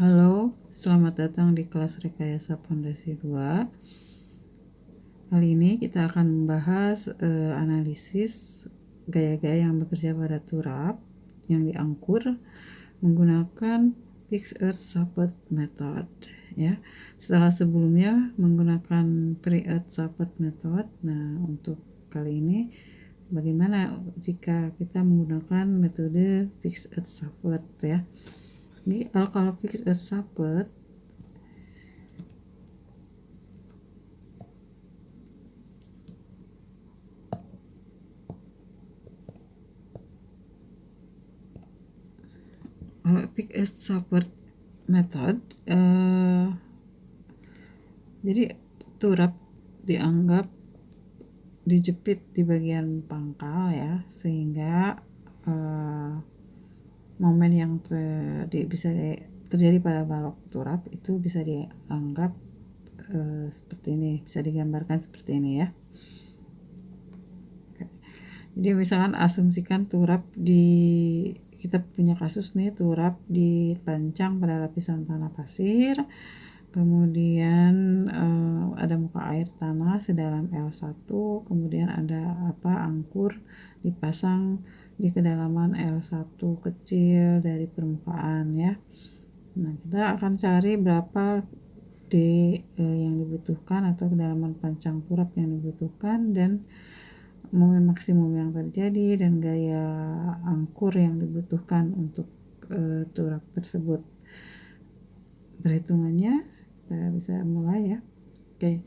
Halo, selamat datang di kelas Rekayasa Pondasi 2. Kali ini kita akan membahas analisis gaya-gaya yang bekerja pada turap yang diangkur menggunakan Fixed Earth Support Method. Ya, setelah sebelumnya menggunakan Pre-Earth Support Method. Nah, untuk kali ini bagaimana jika kita menggunakan metode Fixed Earth Support ya. Jadi kalau Fixed Earth Support Fixed Earth Support Method, jadi turap dianggap dijepit di bagian pangkal ya, sehingga momen yang bisa terjadi pada balok turap itu bisa dianggap seperti ini, bisa digambarkan seperti ini ya. Jadi misalkan asumsikan turap kita punya kasus nih, turap dipancang pada lapisan tanah pasir, kemudian ada muka air tanah sedalam L1, kemudian ada angkur dipasang di kedalaman L1 kecil dari permukaan ya. Nah, kita akan cari berapa D yang dibutuhkan atau kedalaman pancang turap yang dibutuhkan, dan momen maksimum yang terjadi, dan gaya angkur yang dibutuhkan untuk turap tersebut. Perhitungannya kita bisa mulai ya. Oke,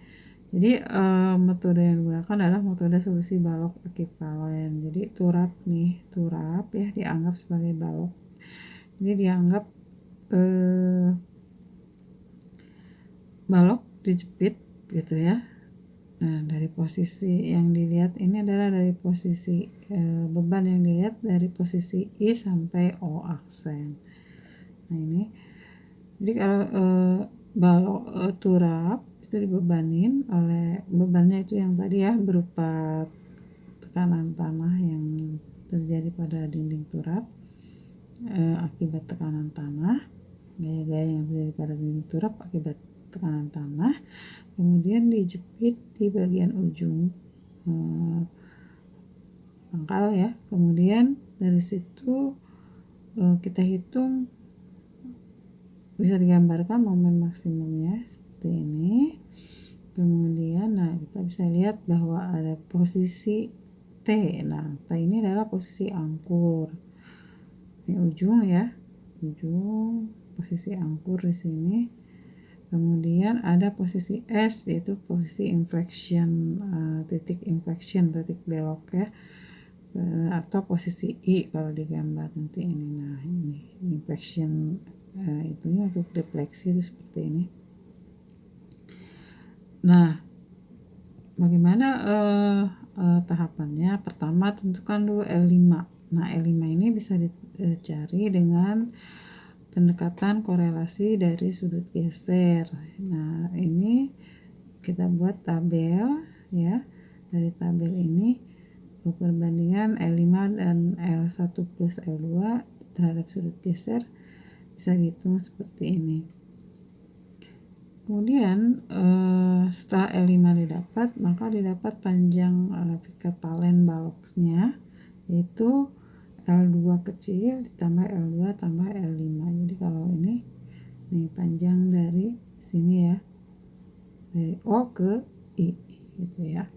jadi metode yang digunakan adalah metode solusi balok ekivalen. Jadi turap ya dianggap sebagai balok. Jadi dianggap balok dijepit gitu ya. Nah, dari posisi yang dilihat ini adalah dari posisi beban yang dilihat dari posisi I sampai O aksen. Nah, ini jadi kalau balok turap itu dibebanin oleh bebannya itu yang tadi ya, berupa tekanan tanah yang terjadi pada dinding turap akibat tekanan tanah, gaya-gaya yang terjadi pada dinding turap akibat tekanan tanah, kemudian dijepit di bagian ujung pangkal ya. Kemudian dari situ kita hitung, bisa digambarkan momen maksimumnya seperti ini. Kemudian kita bisa lihat bahwa ada posisi T. Nah, T ini adalah posisi angkur. Ini ujung ya, posisi angkur di sini. Kemudian ada posisi S, yaitu posisi inflection, titik inflection, titik belok ya, atau posisi I kalau digambar nanti ini. Nah, ini inflection itunya untuk defleksi itu seperti ini. Nah, bagaimana tahapannya? Pertama, tentukan dulu L5. Nah, L5 ini bisa dicari dengan pendekatan korelasi dari sudut geser. Nah, ini kita buat tabel ya. Dari tabel ini perbandingan L5 dan L1 plus L2 terhadap sudut geser bisa dihitung seperti ini. Kemudian setelah L5 didapat, maka didapat panjang kepalen baloknya, yaitu L2 kecil ditambah L2 tambah L5. Jadi kalau ini panjang dari sini ya, dari O ke I gitu ya.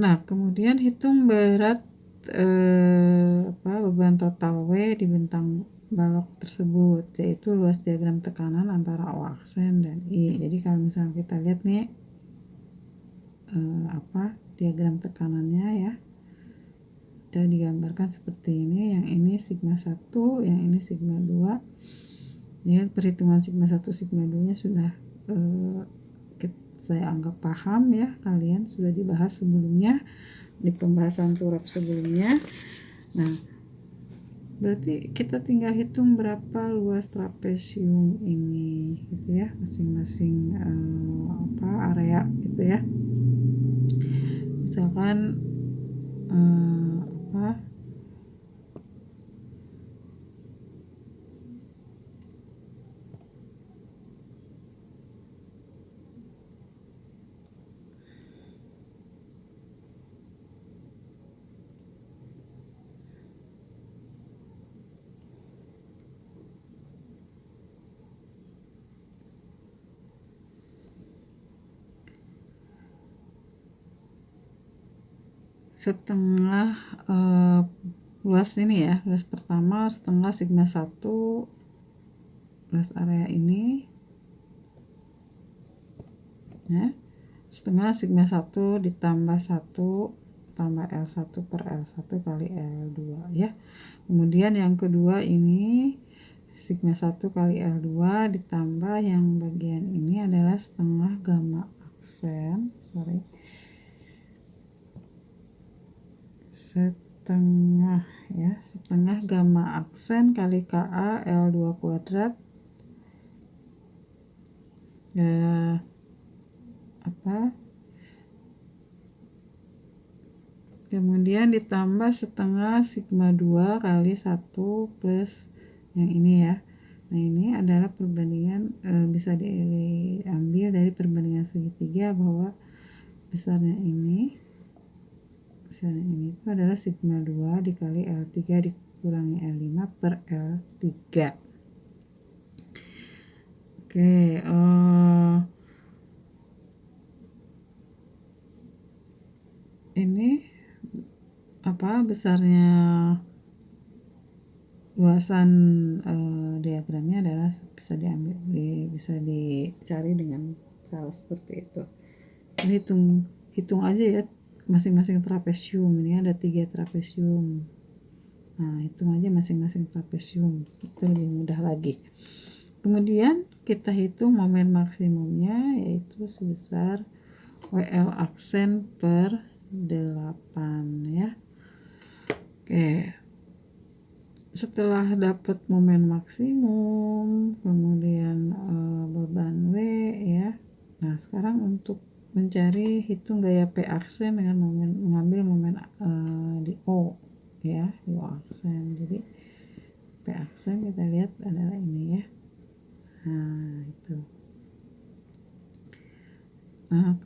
Nah, kemudian hitung berat beban total W di bentang balok tersebut, yaitu luas diagram tekanan antara O aksen dan I. Jadi kalau misalnya kita lihat nih diagram tekanannya ya, kita digambarkan seperti ini. Yang ini sigma 1, yang ini sigma 2 ya. Perhitungan sigma 1 sigma 2 nya sudah saya anggap paham ya, kalian sudah dibahas sebelumnya di pembahasan turap sebelumnya. Nah, berarti kita tinggal hitung berapa luas trapesium ini gitu ya, masing-masing area gitu ya. Misalkan setengah luas ini ya, luas pertama setengah sigma 1 luas area ini ya, setengah sigma 1 ditambah 1 tambah L1 per L1 kali L2 ya. Kemudian yang kedua ini sigma 1 kali L2 ditambah yang bagian ini adalah setengah gamma aksen, setengah ya, setengah gamma aksen kali KA L2 kuadrat ya, kemudian ditambah setengah sigma 2 kali 1 plus yang ini ya. Nah ini adalah perbandingan bisa diambil dari perbandingan segitiga bahwa besarnya ini itu adalah sigma 2 dikali L3 dikurangi L5 per L3. Oke, ini besarnya luasan diagramnya adalah bisa dicari dengan cara seperti itu. Ini hitung aja ya masing-masing trapesium. Ini ada 3 trapesium. Nah, hitung aja masing-masing trapesium, itu lebih mudah lagi. Kemudian kita hitung momen maksimumnya, yaitu sebesar WL aksen per 8 ya. Oke, setelah dapat momen maksimum, kemudian beban W ya. Nah sekarang untuk mencari hitung gaya P aksen dengan mengambil momen di O ya, di O aksen. Jadi P aksen kita lihat adalah ini ya. Nah itu. Nah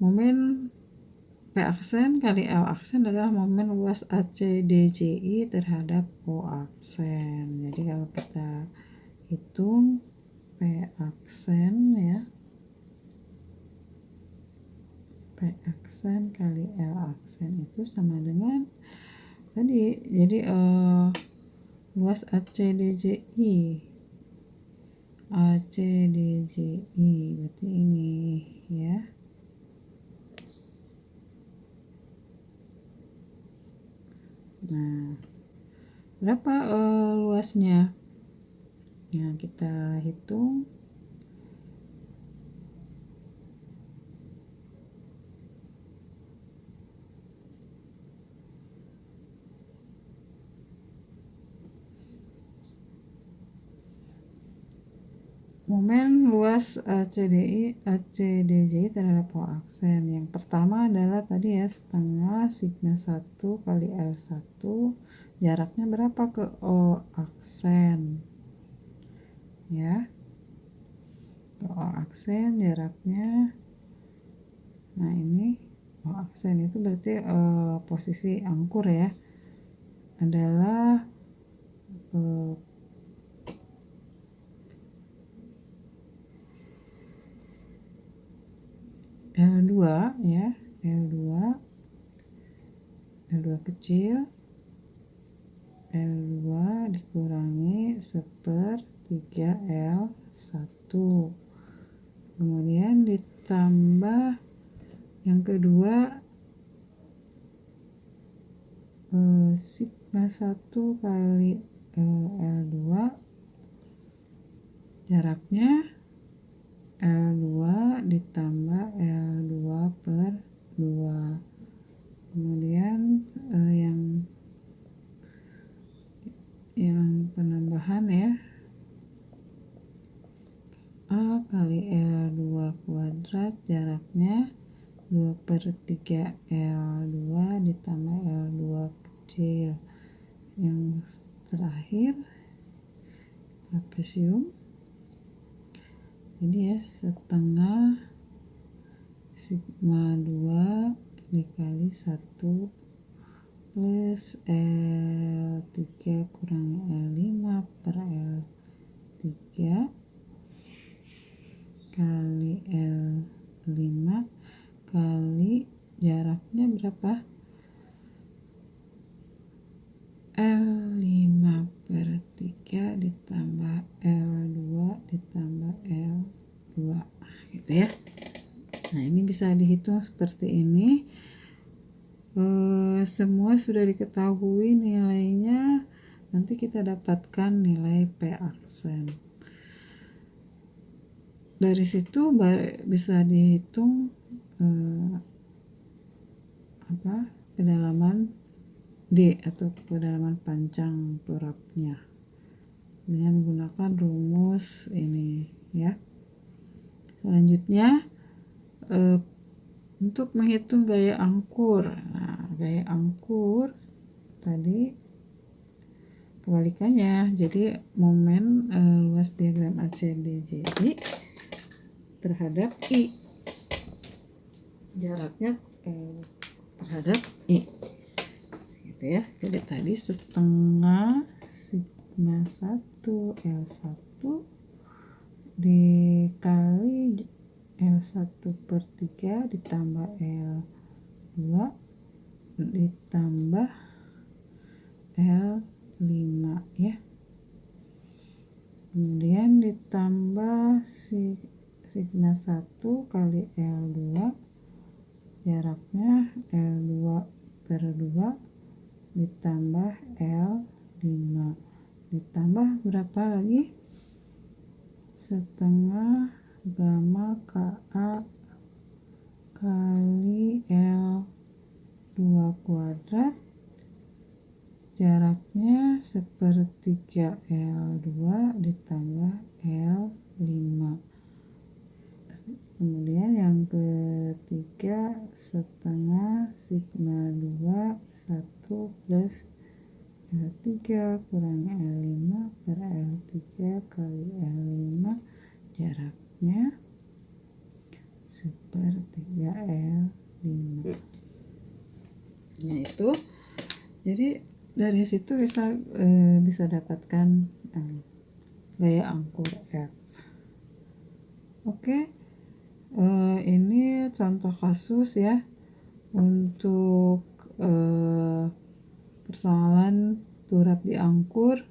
momen P aksen kali L aksen adalah momen luas ACDCI terhadap O aksen. Jadi kalau kita hitung P aksen ya, P aksen kali L aksen itu sama dengan tadi. Jadi luas ACDCI berarti ini ya. Nah, berapa luasnya? Nah, kita hitung. Momen luas ACDJ terhadap O aksen. Yang pertama adalah tadi ya, setengah sigma 1 kali L1. Jaraknya berapa ke O aksen? Ya. Ke O aksen jaraknya. Nah, ini O aksen itu berarti posisi angkur ya. Adalah L2 ya, L2 kecil, L2 dikurangi 1/3 L1, kemudian ditambah yang kedua sigma 1 kali L2 jaraknya L2 ditambah L2 per 2, kemudian yang penambahan ya, A kali L2 kuadrat jaraknya 2/3 L2 ditambah L2 kecil. Yang terakhir trapesium, jadi ya setengah sigma 2 dikali 1 plus L3 kurangi L5 per L3 kali L5 kali jaraknya berapa? L5/3 ditambah L2 ditambah L2 gitu ya. Nah, ini bisa dihitung seperti ini. Semua sudah diketahui nilainya, nanti kita dapatkan nilai P aksen. Dari situ bisa dihitung kedalaman D atau kedalaman panjang turapnya dengan menggunakan rumus ini ya. Selanjutnya untuk menghitung gaya angkur. Nah, gaya angkur tadi kebalikannya, jadi momen luas diagram ACDJI terhadap I, jaraknya terhadap I gitu ya. Jadi tadi setengah sigma 1 L1 dikali L1/3 ditambah L2 ditambah L5 ya. Kemudian ditambah sigma 1 kali L2, jaraknya L2/2 ditambah L5 ditambah berapa lagi? Setengah gamma KA kali L2 kuadrat, jaraknya 1/3 L2 ditambah L5. Kemudian yang ketiga setengah sigma 2 1 plus L3 kurang L5 per L3 kali L5, jaraknya 1/3 L5. Nah itu, jadi dari situ bisa dapatkan gaya angkur F. Oke, ini contoh kasus ya untuk persoalan turap diangkur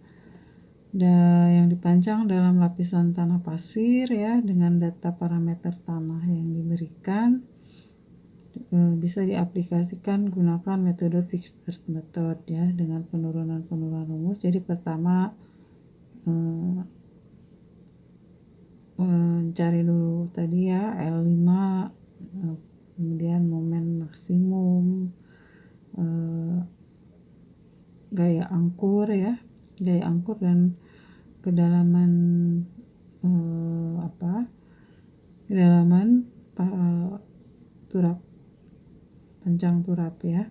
yang dipancang dalam lapisan tanah pasir ya, dengan data parameter tanah yang diberikan. Bisa diaplikasikan gunakan metode fixed earth method ya, dengan penurunan rumus. Jadi pertama mencari dulu tadi ya L5, kemudian momen maksimum, gaya angkur ya, gaya angkur dan kedalaman kedalaman turap, panjang turap ya.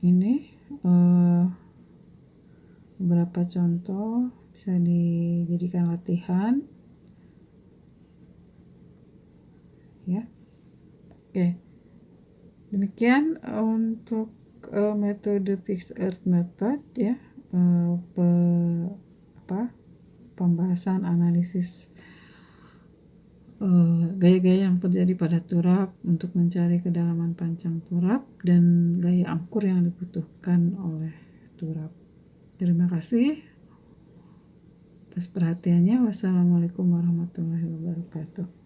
Ini beberapa contoh bisa dijadikan latihan ya. Oke, demikian untuk metode fixed earth method ya, pembahasan analisis gaya-gaya yang terjadi pada turap untuk mencari kedalaman panjang turap dan gaya angkur yang dibutuhkan oleh turap. Terima kasih atas perhatiannya. Wassalamualaikum warahmatullahi wabarakatuh.